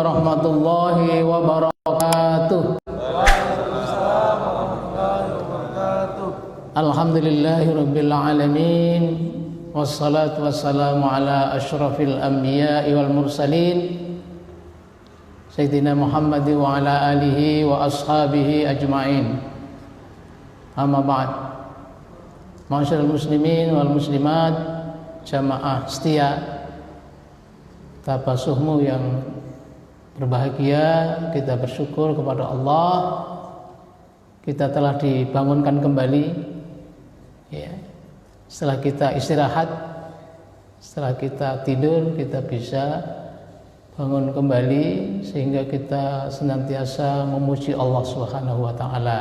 warahmatullahi wabarakatuh. Alhamdulillahirabbil alamin. Wassalatu wassalamu ala asyrafil anbiya'i wal mursalin Sayyidina Muhammad wa ala alihi wa ashabihi ajma'in. Amma ba'd. Ma'asyiral muslimin wal muslimat, jamaah setia Tabasuhmu yang berbahagia, kita bersyukur kepada Allah, kita telah dibangunkan kembali ya. Setelah kita istirahat, setelah kita tidur, kita bisa bangun kembali sehingga kita senantiasa memuji Allah Subhanahu wa taala.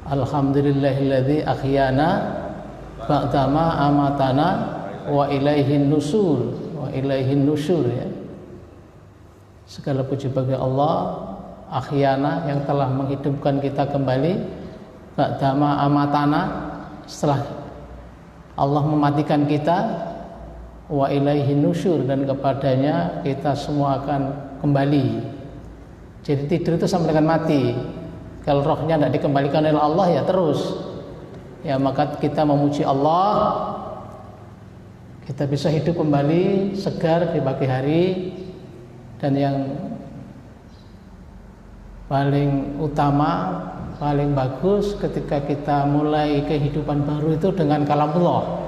Alhamdulillahilladzi ahyana ba'dama amatana wa ilaihin nusur, wa ilaihin nusyur ya. Segala puji bagi Allah, ahyana yang telah menghidupkan kita kembali, ba'dama amatana setelah Allah mematikan kita, wa ilaihin nusyur dan kepadanya kita semua akan kembali. Jadi tidur itu sama dengan mati. Kalau rohnya tidak dikembalikan oleh Allah ya terus. Ya maka kita memuji Allah, kita bisa hidup kembali segar di pagi hari. Dan yang paling utama, paling bagus ketika kita mulai kehidupan baru itu dengan kalamullah,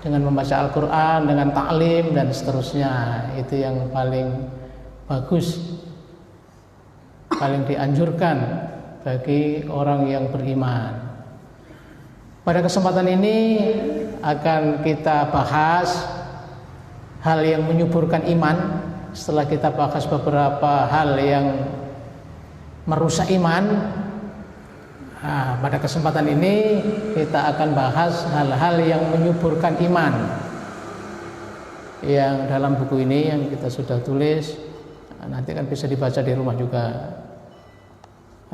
dengan membaca Al-Quran, dengan ta'lim dan seterusnya. Itu yang paling bagus, paling dianjurkan bagi orang yang beriman. Pada kesempatan ini akan kita bahas hal yang menyuburkan iman. Setelah kita bahas beberapa hal yang merusak iman, pada kesempatan ini kita akan bahas hal-hal yang menyuburkan iman. Yang dalam buku ini yang kita sudah tulis, nanti kan bisa dibaca di rumah juga.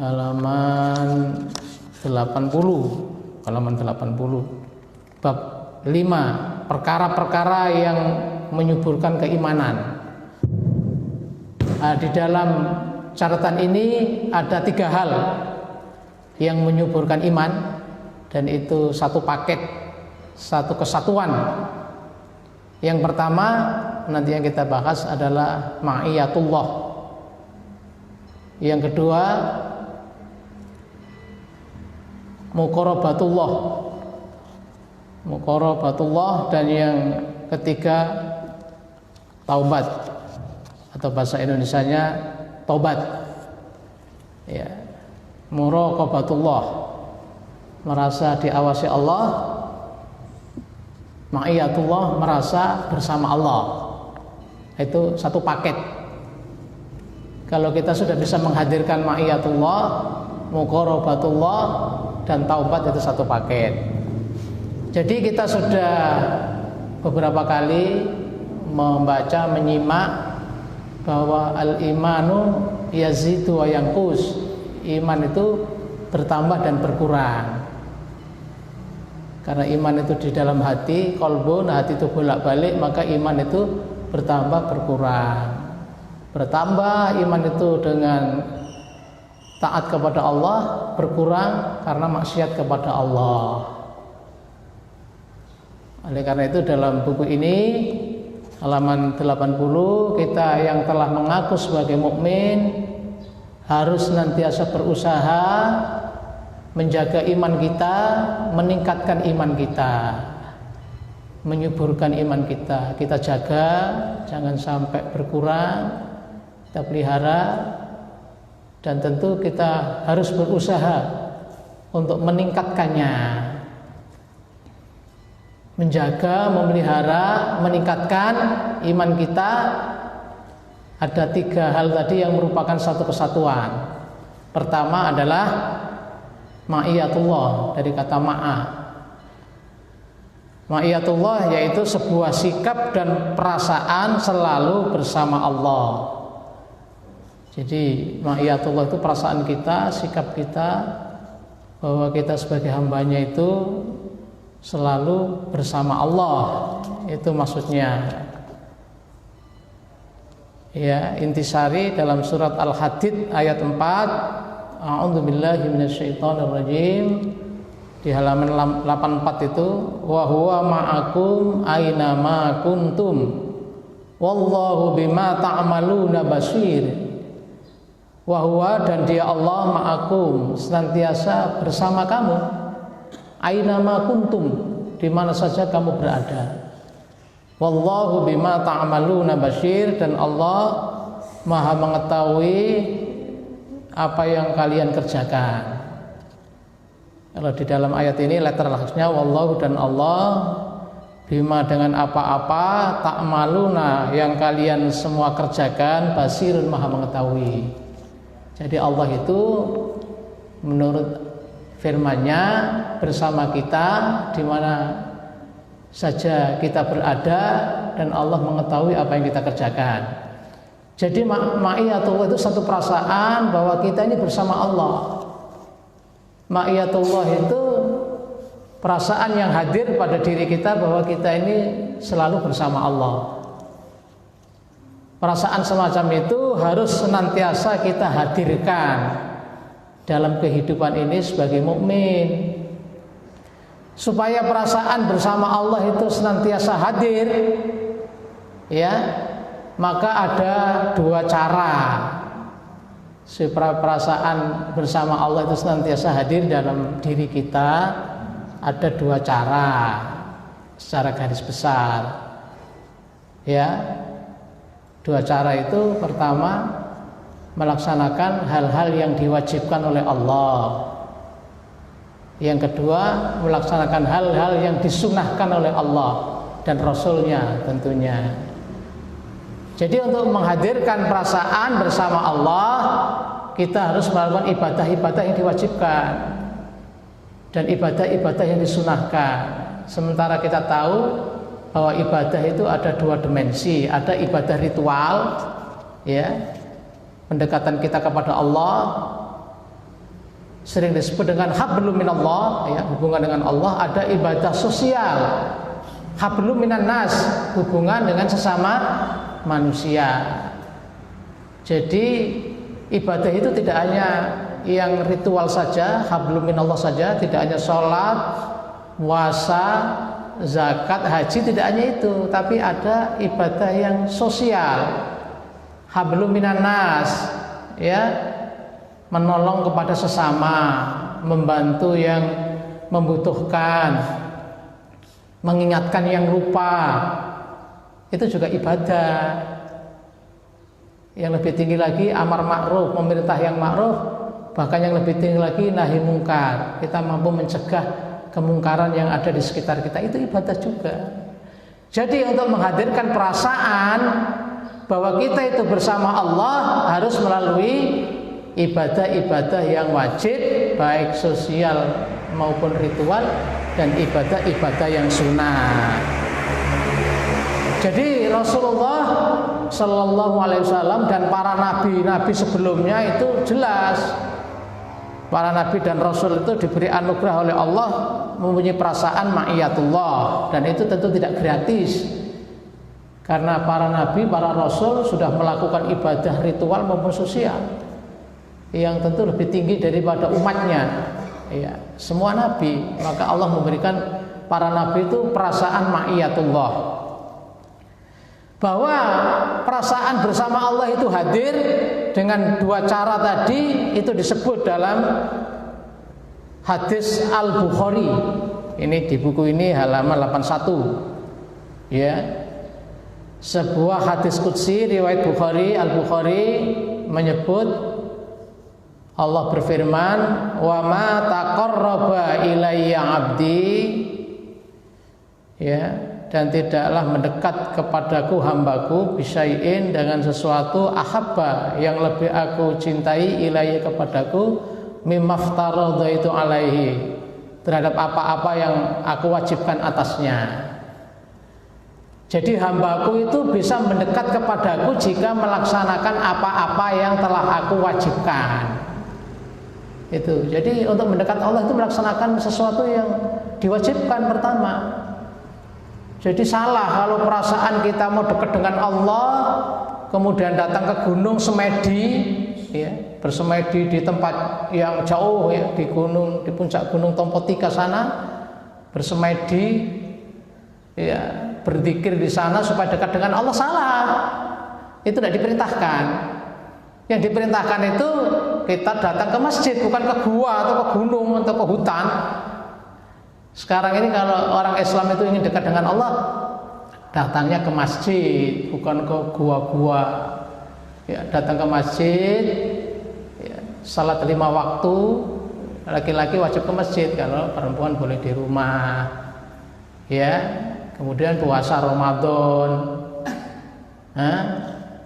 Halaman 80, bab 5, perkara-perkara yang menyuburkan keimanan. Di dalam catatan ini ada 3 hal yang menyuburkan iman, dan itu satu paket, satu kesatuan. Yang pertama nanti yang kita bahas adalah ma'iyatullah. Yang kedua muqarabatullah, dan yang ketiga taubat, atau bahasa Indonesianya tobat ya. Muraqabatullah, merasa diawasi Allah. Ma'iyatullah, merasa bersama Allah. Itu satu paket. Kalau kita sudah bisa menghadirkan ma'iyatullah, muqarabatullah, dan taubat, itu satu paket. Jadi kita sudah beberapa kali membaca, menyimak bahwa al-imanu yazidu wa yanqus. Iman itu bertambah dan berkurang. Karena iman itu di dalam hati, qalbun, hati itu bolak-balik, maka iman itu bertambah berkurang. Bertambah iman itu dengan taat kepada Allah, berkurang karena maksiat kepada Allah. Oleh karena itu dalam buku ini halaman 80, kita yang telah mengaku sebagai mukmin harus senantiasa berusaha menjaga iman kita, meningkatkan iman kita, menyuburkan iman kita. Kita jaga, jangan sampai berkurang, kita pelihara, dan tentu kita harus berusaha untuk meningkatkannya. Menjaga, memelihara, meningkatkan iman kita. Ada 3 hal tadi yang merupakan satu kesatuan. Pertama adalah ma'iyatullah, dari kata ma'a. Ma'iyatullah yaitu sebuah sikap dan perasaan selalu bersama Allah. Jadi ma'iyatullah itu perasaan kita, sikap kita, bahwa kita sebagai hambanya itu selalu bersama Allah. Itu maksudnya. Ya, intisari dalam surat Al-Hadid ayat 4. A'udzubillahi minasyaitonirrajim. Di halaman 84 itu, wa huwa ma'akum aina ma kuntum wallahu bima ta'maluna basir. Wa huwa, dan dia Allah, ma'akum, senantiasa bersama kamu, aina ma kuntum, di mana saja kamu berada. Wallahu bima ta'maluna basir, dan Allah Maha mengetahui apa yang kalian kerjakan. Kalau di dalam ayat ini letter lahasnya wallahu, dan Allah bima, dengan apa-apa, ta'maluna, yang kalian semua kerjakan, basirun, Maha mengetahui. Jadi Allah itu menurut firman-Nya bersama kita di mana saja kita berada, dan Allah mengetahui apa yang kita kerjakan. Jadi ma'iyatullah itu satu perasaan bahwa kita ini bersama Allah. Ma'iyatullah itu perasaan yang hadir pada diri kita bahwa kita ini selalu bersama Allah. Perasaan semacam itu harus senantiasa kita hadirkan dalam kehidupan ini sebagai mukmin. Supaya perasaan bersama Allah itu senantiasa hadir, ya, maka ada dua cara supaya perasaan bersama Allah itu senantiasa hadir dalam diri kita. Ada dua cara secara garis besar, ya. Dua cara itu, pertama, melaksanakan hal-hal yang diwajibkan oleh Allah. Yang kedua, melaksanakan hal-hal yang disunahkan oleh Allah dan Rasulnya tentunya. Jadi untuk menghadirkan perasaan bersama Allah, kita harus melakukan ibadah-ibadah yang diwajibkan dan ibadah-ibadah yang disunahkan. Sementara kita tahu bahwa ibadah itu ada dua dimensi. Ada ibadah ritual, ya, pendekatan kita kepada Allah, sering disebut dengan hablum minallah, ya, hubungan dengan Allah. Ada ibadah sosial, hablum minan nas, hubungan dengan sesama manusia. Jadi ibadah itu tidak hanya yang ritual saja, hablum minallah saja, tidak hanya sholat, puasa, zakat, haji, tidak hanya itu, tapi ada ibadah yang sosial, hablum minan nas, ya, menolong kepada sesama, membantu yang membutuhkan, mengingatkan yang lupa, itu juga ibadah. Yang lebih tinggi lagi amar ma'ruf, memerintah yang ma'ruf, bahkan yang lebih tinggi lagi nahi mungkar, kita mampu mencegah kemungkaran yang ada di sekitar kita, itu ibadah juga. Jadi untuk menghadirkan perasaan bahwa kita itu bersama Allah harus melalui ibadah-ibadah yang wajib, baik sosial maupun ritual, dan ibadah-ibadah yang sunnah. Jadi Rasulullah Sallallahu Alaihi Wasallam dan para nabi-nabi sebelumnya itu jelas, para nabi dan rasul itu diberi anugerah oleh Allah mempunyai perasaan ma'iyatullah, dan itu tentu tidak gratis, karena para nabi, para rasul sudah melakukan ibadah ritual maupun sosial yang tentu lebih tinggi daripada umatnya, ya, semua nabi. Maka Allah memberikan para nabi itu perasaan ma'iyatullah, bahwa perasaan bersama Allah itu hadir dengan dua cara tadi. Itu disebut dalam hadis Al-Bukhari. Ini di buku ini halaman 81, ya, sebuah hadis qudsi riwayat Bukhari. Al-Bukhari menyebut Allah berfirman, wa ma taqarraba ilayya 'abdi, ya, dan tidaklah mendekat kepadaku hambaku bisyai'in, dengan sesuatu, ahabba, yang lebih aku cintai, ilayya, kepadaku, mimaftaradaitu alaihi, terhadap apa-apa yang aku wajibkan atasnya. Jadi hambaku itu bisa mendekat kepadaku jika melaksanakan apa-apa yang telah aku wajibkan. Itu. Jadi untuk mendekat Allah itu melaksanakan sesuatu yang diwajibkan pertama. Jadi salah kalau perasaan kita mau dekat dengan Allah kemudian datang ke gunung semedi, ya, bersemedi di tempat yang jauh, ya, di gunung, di puncak gunung Tompotika sana, bersemedi, ya, berzikir di sana supaya dekat dengan Allah, salah. Itu tidak diperintahkan. Yang diperintahkan itu kita datang ke masjid, bukan ke gua atau ke gunung atau ke hutan. Sekarang ini kalau orang Islam itu ingin dekat dengan Allah, datangnya ke masjid, bukan ke gua-gua. Ya, datang ke masjid, ya, salat 5 waktu, laki-laki wajib ke masjid, kalau perempuan boleh di rumah. Ya, kemudian puasa Ramadan.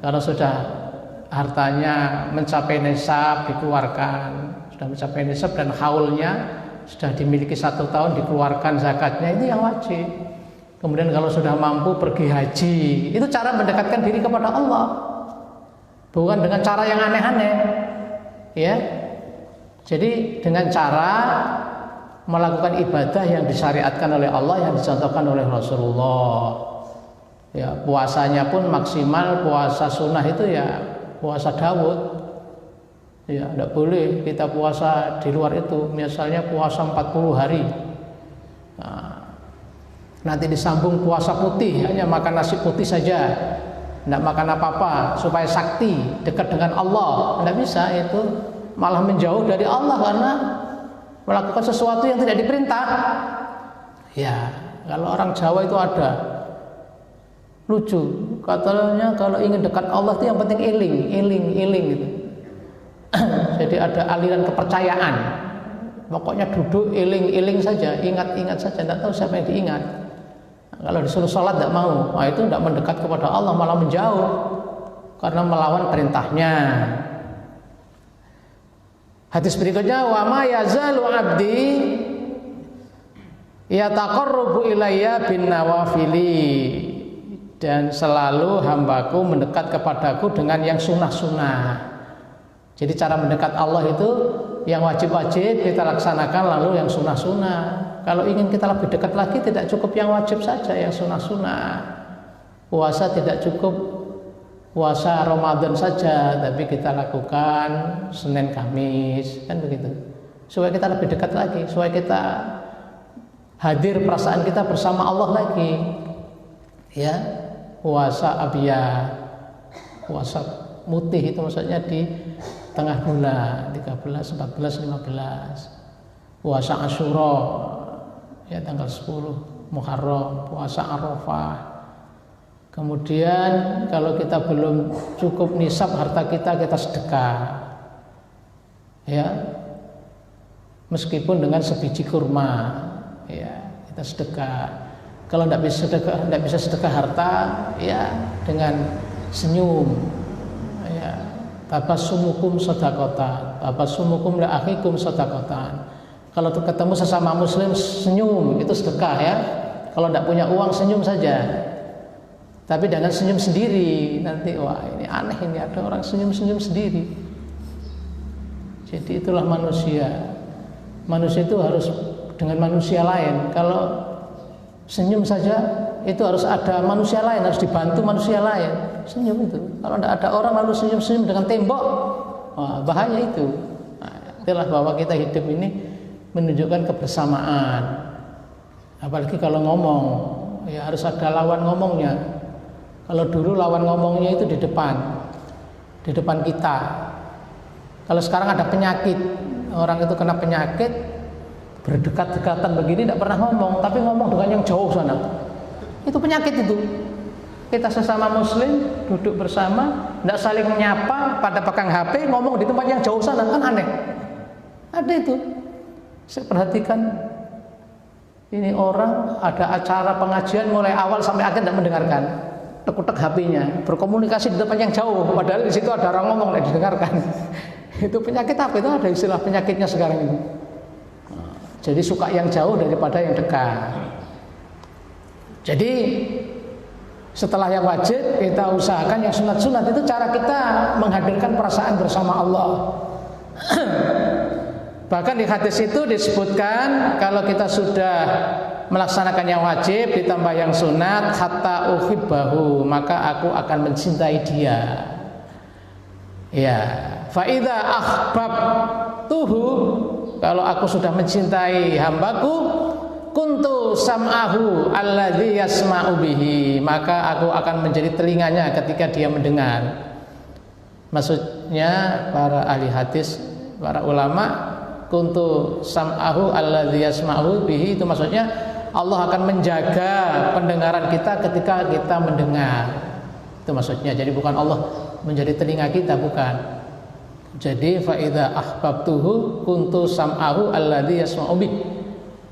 Kalau sudah hartanya mencapai nisab dikeluarkan, sudah mencapai nisab dan haulnya sudah dimiliki 1 tahun dikeluarkan zakatnya, itu yang wajib. Kemudian kalau sudah mampu pergi haji, itu cara mendekatkan diri kepada Allah, bukan dengan cara yang aneh-aneh, ya. Jadi dengan cara melakukan ibadah yang disyariatkan oleh Allah, yang dicontohkan oleh Rasulullah. Ya, puasanya pun maksimal puasa sunnah itu ya puasa Daud. Ya, tidak boleh kita puasa di luar itu. Misalnya puasa 40 hari. Nah, nanti disambung puasa putih, hanya makan nasi putih saja, tidak makan apa-apa, supaya sakti, dekat dengan Allah. Tidak bisa, itu malah menjauh dari Allah karena melakukan sesuatu yang tidak diperintah. Ya, kalau orang Jawa itu ada lucu, katanya kalau ingin dekat Allah itu yang penting iling gitu. Jadi ada aliran kepercayaan, pokoknya duduk iling saja, ingat saja, tidak tahu siapa yang diingat. Kalau disuruh sholat tidak mau, nah itu tidak mendekat kepada Allah, malah menjauh karena melawan perintahnya. Hadis berikutnya, wa ma yazalu abdi yataqarrabu ilayya bin nawafili, dan selalu hambaku mendekat kepadaku dengan yang sunnah-sunnah. Jadi cara mendekat Allah itu yang wajib-wajib kita laksanakan, lalu yang sunnah-sunnah. Kalau ingin kita lebih dekat lagi, tidak cukup yang wajib saja, yang sunnah-sunnah. Puasa tidak cukup puasa Ramadan saja, tapi kita lakukan Senin Kamis, kan begitu. Supaya kita lebih dekat lagi, supaya kita hadir perasaan kita bersama Allah lagi. Ya, puasa abiyah, puasa mutih itu maksudnya di tengah bulan, 13, 14, 15. Puasa Asyura, ya tanggal 10 Muharram, puasa Arafah. Kemudian kalau kita belum cukup nisab harta kita sedekah, ya, meskipun dengan sebiji kurma, ya, kita sedekah. Kalau tidak bisa sedekah harta, ya dengan senyum, ya, tabassumukum shadaqatan, tabassumukum li akhikum shadaqatan. Kalau ketemu sesama muslim senyum, itu sedekah, ya. Kalau tidak punya uang senyum saja. Tapi jangan senyum sendiri, nanti wah ini aneh, ini ada orang senyum-senyum sendiri. Jadi itulah manusia. Manusia itu harus dengan manusia lain. Kalau senyum saja itu harus ada manusia lain, harus dibantu manusia lain. Senyum itu. Kalau tidak ada orang lalu senyum-senyum dengan tembok, wah, bahaya itu. Nah, itulah bahwa kita hidup ini menunjukkan kebersamaan. Apalagi kalau ngomong, ya harus ada lawan ngomongnya. Kalau dulu lawan ngomongnya itu di depan kita. Kalau sekarang ada penyakit, orang itu kena penyakit, berdekat-dekatan begini tidak pernah ngomong, tapi ngomong dengan yang jauh sana. Itu penyakit itu. Kita sesama muslim duduk bersama, tidak saling menyapa, pada pegang HP, ngomong di tempat yang jauh sana, kan aneh. Ada itu. Saya perhatikan ini orang ada acara pengajian mulai awal sampai akhir tidak mendengarkan. Tek-tek HP-nya, berkomunikasi di tempat yang jauh, padahal di situ ada orang ngomong tidak didengarkan. Itu penyakit apa? Itu ada istilah penyakitnya sekarang ini. Jadi suka yang jauh daripada yang dekat. Jadi setelah yang wajib kita usahakan yang sunat-sunat. Itu cara kita menghadirkan perasaan bersama Allah. Bahkan di hadis itu disebutkan kalau kita sudah melaksanakan yang wajib ditambah yang sunat, hatta uhibbahu, maka aku akan mencintai dia. Ya, fa idza ahbabtuhu, kalau aku sudah mencintai hambaku, kuntu sam'ahu alladzi yasma'u bihi, maka aku akan menjadi telinganya ketika dia mendengar. Maksudnya para ahli hadis, para ulama, kuntu sam'ahu alladzi yasma'u bihi, itu maksudnya Allah akan menjaga pendengaran kita ketika kita mendengar. Itu maksudnya. Jadi bukan Allah menjadi telinga kita, bukan. Jadi fa idza ahbabtuhu kuntu sam'ahu alladzi yasma'u bihi.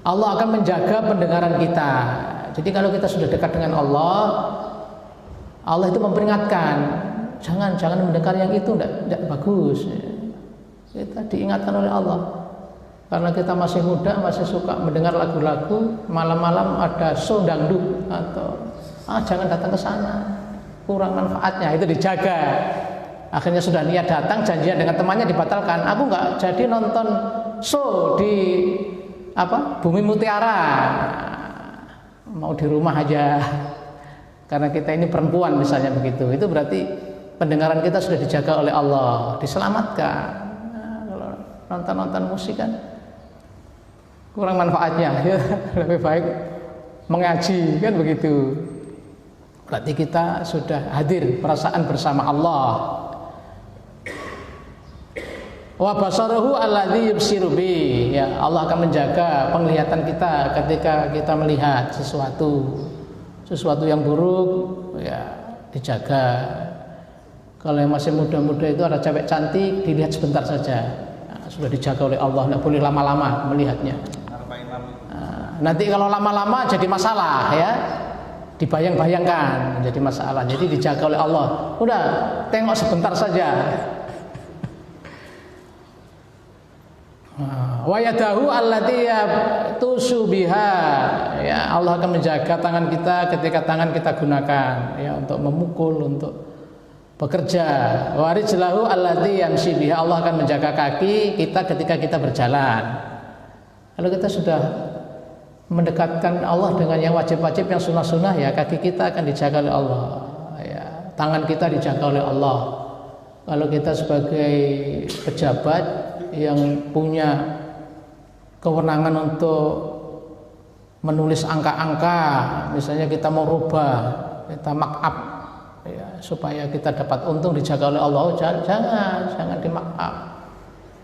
Allah akan menjaga pendengaran kita. Jadi kalau kita sudah dekat dengan Allah, Allah itu memperingatkan, jangan mendengar yang itu, tidak bagus. Kita diingatkan oleh Allah. Karena kita masih muda, masih suka mendengar lagu-lagu, malam-malam ada show dangdut, atau jangan datang ke sana, kurang manfaatnya, itu dijaga. Akhirnya sudah niat datang, janjian dengan temannya dibatalkan. Aku nggak jadi nonton show di Bumi Mutiara, mau di rumah aja. Karena kita ini perempuan misalnya begitu, itu berarti pendengaran kita sudah dijaga oleh Allah, diselamatkan. Kalau nonton musik kan kurang manfaatnya, ya. Lebih baik mengaji, kan begitu. Berarti kita sudah hadir perasaan bersama Allah. Wa basaruhu alladzi yubsiru bi, ya, Allah akan menjaga penglihatan kita ketika kita melihat sesuatu yang buruk, ya, dijaga. Kalau yang masih muda-muda itu ada cewek cantik, dilihat sebentar saja, sudah dijaga oleh Allah, tidak boleh lama-lama melihatnya. Nanti kalau lama-lama jadi masalah, ya, dibayang-bayangkan jadi masalah. Jadi dijaga oleh Allah. Udah, tengok sebentar saja. Wa yadahu allati yabtusu biha, ya, Allah akan menjaga tangan kita ketika tangan kita gunakan, ya, untuk memukul, untuk bekerja. Wa rijlahu allati yamshi biha, Allah akan menjaga kaki kita ketika kita berjalan. Kalau kita sudah mendekatkan Allah dengan yang wajib-wajib, yang sunnah-sunnah, ya, kaki kita akan dijaga oleh Allah, ya, tangan kita dijaga oleh Allah. Kalau kita sebagai pejabat yang punya kewenangan untuk menulis angka-angka, misalnya kita mau rubah, kita mark up, ya, supaya kita dapat untung, dijaga oleh Allah. Jangan di mark up.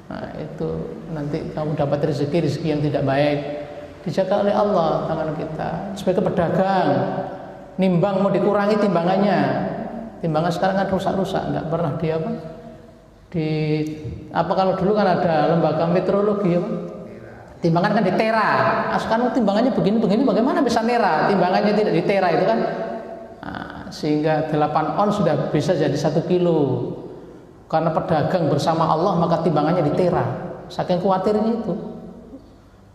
Nah, itu nanti kamu dapat rezeki yang tidak baik. Dijaga oleh Allah tangan kita. Sebagai pedagang, nimbang mau dikurangi timbangannya. Timbangan sekarang kan rusak-rusak, nggak pernah kalau dulu kan ada lembaga meteorologi, ya, timbangan kan di tera. Sekarang timbangannya begini, bagaimana bisa nera? Timbangannya tidak di tera itu kan. Sehingga 8 on sudah bisa jadi 1 kilo. Karena pedagang bersama Allah, maka timbangannya di tera. Saking khawatirnya itu,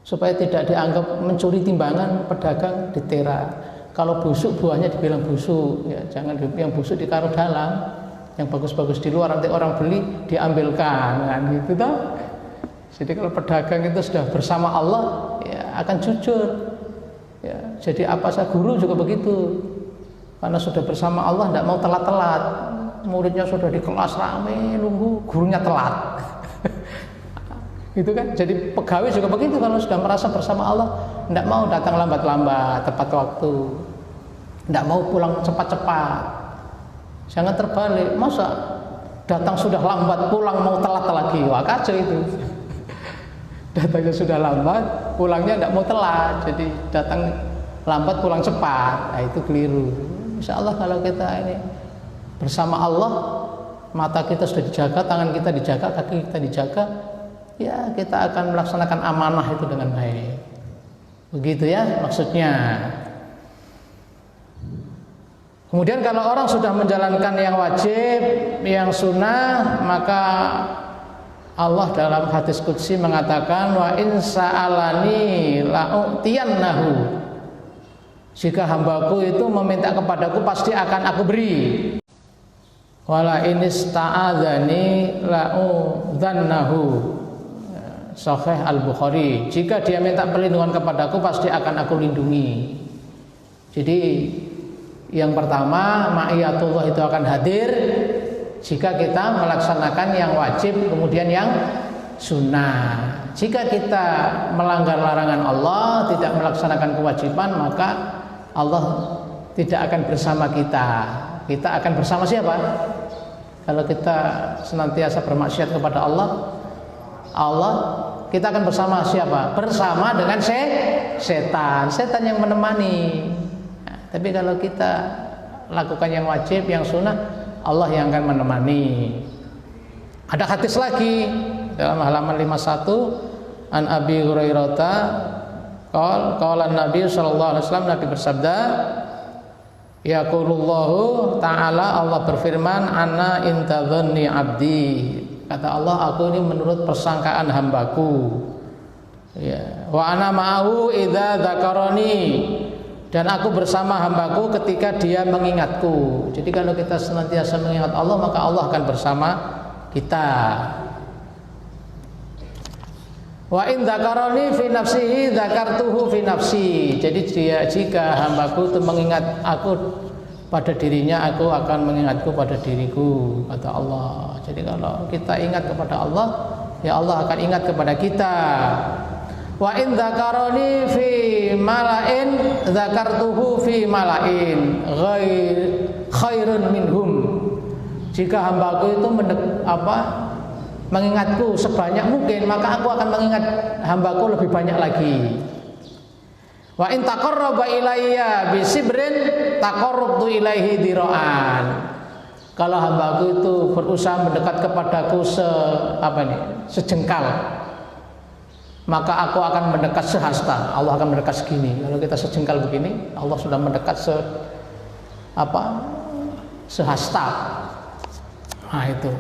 supaya tidak dianggap mencuri timbangan, pedagang di tera. Kalau busuk, buahnya dibilang busuk, ya, jangan yang busuk ditaruh dalam, yang bagus-bagus di luar, nanti orang beli diambilkan, kan gitu toh. Jadi kalau pedagang itu sudah bersama Allah, ya, akan jujur, ya. Jadi apa saja, guru juga begitu, karena sudah bersama Allah, tidak mau telat-telat. Muridnya sudah di kelas rame nunggu, gurunya telat. Gitu kan. Jadi pegawai juga begitu, kalau sudah merasa bersama Allah, tidak mau datang lambat-lambat, tepat waktu, tidak mau pulang cepat-cepat. Jangan terbalik, masa datang sudah lambat, pulang mau telat lagi, wah kacau itu. Datangnya sudah lambat, pulangnya tidak mau telat, jadi datang lambat, pulang cepat, nah, itu keliru. Insya Allah kalau kita ini bersama Allah, mata kita sudah dijaga, tangan kita dijaga, kaki kita dijaga, ya, kita akan melaksanakan amanah itu dengan baik. Begitu, ya, maksudnya. Kemudian kalau orang sudah menjalankan yang wajib, yang sunnah, maka Allah dalam hadis qudsi mengatakan, wa in sa'alani la'utiyannahu, jika hambaku itu meminta kepadaku, pasti akan aku beri. Wala in ista'adzani la'udzannahu, Sahih Al-Bukhari, jika dia minta perlindungan kepadaku pasti akan aku lindungi. Jadi yang pertama, ma'iyatullah itu akan hadir jika kita melaksanakan yang wajib kemudian yang sunnah. Jika kita melanggar larangan Allah, tidak melaksanakan kewajiban, maka Allah tidak akan bersama kita. Kita akan bersama siapa? Kalau kita senantiasa bermaksiat kepada Allah, kita akan bersama siapa? Bersama dengan setan yang menemani. Nah, tapi kalau kita lakukan yang wajib, yang sunnah, Allah yang akan menemani. Ada hadis lagi dalam halaman 51, an Abi Hurairah qala Nabi sallallahu alaihi wasallam, Nabi bersabda, yaqulullahu ta'ala, Allah berfirman, ana intadhanni abdi, kata Allah, aku ini menurut persangkaan hambaku, ya, wa ana ma'ahu idza dzakarani, dan aku bersama hambaku ketika dia mengingatku. Jadi kalau kita senantiasa mengingat Allah, maka Allah akan bersama kita. Wa in dzakarani fi nafsihi dzakartuhu fi nafsi. Jadi jika hambaku itu mengingat aku pada dirinya, aku akan mengingatku pada diriku, kata Allah. Jadi kalau kita ingat kepada Allah, ya Allah akan ingat kepada kita. Wa in dzakarani fi mala'in dzakartuhu fi mala'in khairun minhum. Jika hambaku itu mengingatku sebanyak mungkin, maka aku akan mengingat hambaku lebih banyak lagi. Wa in taqarraba ilayya bi sibrin taqarrabtu ilaihi dira'an. Kalau hambaku itu berusaha mendekat kepadaku sejengkal, maka aku akan mendekat sehasta. Allah akan mendekat segini. Kalau kita sejengkal begini, Allah sudah mendekat sehasta. Nah itu.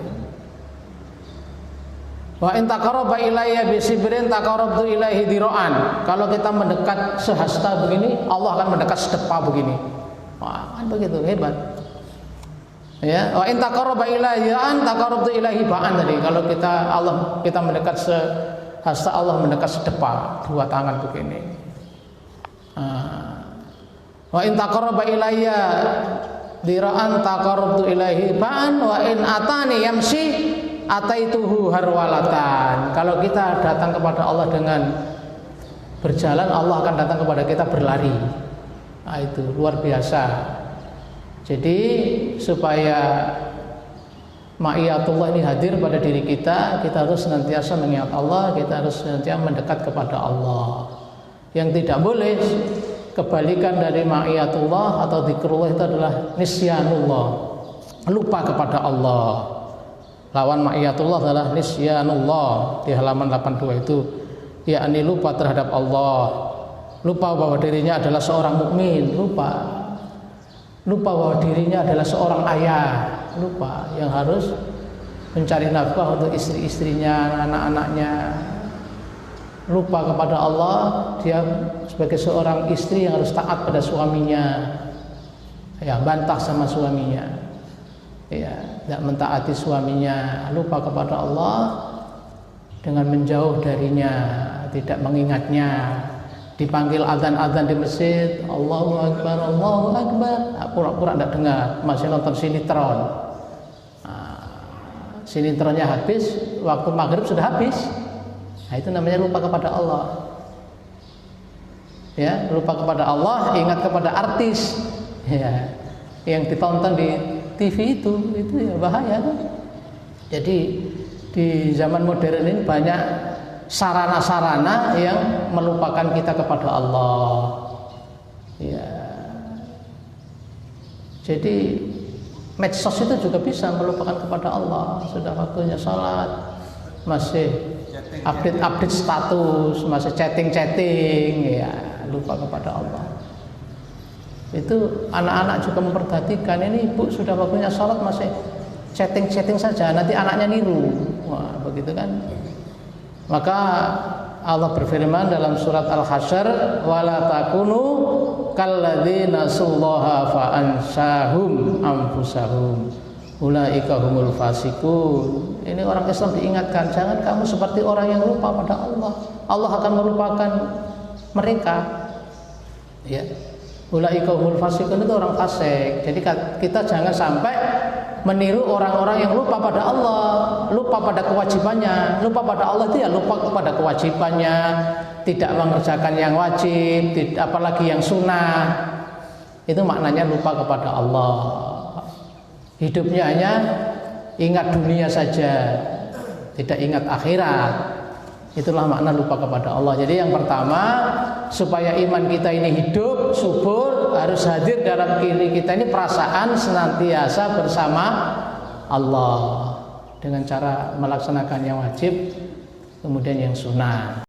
Wa in taqarraba ilayya bi sibrin taqarrabtu ilaihi dira'an. Kalau kita mendekat sehasta begini, Allah akan mendekat sedepa begini. Wah, kan begitu, hebat. Ya, wa in taqarraba ilayya an taqarrabtu ilaihi ba'an tadi. Kalau kita mendekat sehasta, Allah mendekat sedepa, dua tangan begini. Wa in taqarraba ilayya dira'an taqarrabtu ilaihi ba'an wa in atani yamshi ataituhu harwalatan. Kalau kita datang kepada Allah dengan berjalan, Allah akan datang kepada kita berlari. Nah, itu luar biasa. Jadi supaya ma'iyatullah ini hadir pada diri kita, kita harus senantiasa mengingat Allah, kita harus senantiasa mendekat kepada Allah. Yang tidak boleh, kebalikan dari ma'iyatullah atau zikrullah itu adalah nisyanullah, lupa kepada Allah. Lawan ma'iyatullah adalah nisyanullah di halaman 82 itu, yakni lupa terhadap Allah, lupa bahwa dirinya adalah seorang mukmin, lupa bahwa dirinya adalah seorang ayah, lupa yang harus mencari nafkah untuk istri-istrinya, anak-anaknya, lupa kepada Allah, dia sebagai seorang istri yang harus taat pada suaminya, ya, bantah sama suaminya, ya, tidak mentaati suaminya, lupa kepada Allah dengan menjauh darinya, tidak mengingatnya. Dipanggil azan-azan di masjid, Allahu Akbar, Allahu Akbar, pura-pura tidak dengar, masih nonton sinetron. Sinetronnya habis, waktu maghrib sudah habis. Nah, itu namanya lupa kepada Allah. Ya, lupa kepada Allah, ingat kepada artis, ya, yang ditonton di TV itu ya bahaya tuh. Jadi di zaman modern ini banyak sarana-sarana yang melupakan kita kepada Allah. Ya. Jadi medsos itu juga bisa melupakan kepada Allah. Sudah waktunya sholat, masih update status, masih chatting, ya, lupa kepada Allah. Itu anak-anak juga memperhatikan, ini ibu sudah waktunya sholat masih chatting saja, nanti anaknya niru. Wah, begitu kan. Maka Allah berfirman dalam surat Al-Hasyr, wala takunu kalladzina sullaha fa ansahum anfusahum. ulaika humul fasikun. Ini orang Islam diingatkan, jangan kamu seperti orang yang lupa pada Allah. Allah akan melupakan mereka. Ya. Ulaika humul fasikun itu orang fasik. Jadi kita jangan sampai meniru orang-orang yang lupa pada Allah, lupa pada kewajibannya. Lupa pada Allah itu ya lupa pada kewajibannya, tidak mengerjakan yang wajib, apalagi yang sunnah. Itu maknanya lupa kepada Allah. Hidupnya hanya ingat dunia saja, tidak ingat akhirat. Itulah makna lupa kepada Allah. Jadi yang pertama, supaya iman kita ini hidup, subur, harus hadir dalam diri kita ini perasaan senantiasa bersama Allah dengan cara melaksanakan yang wajib, kemudian yang sunnah.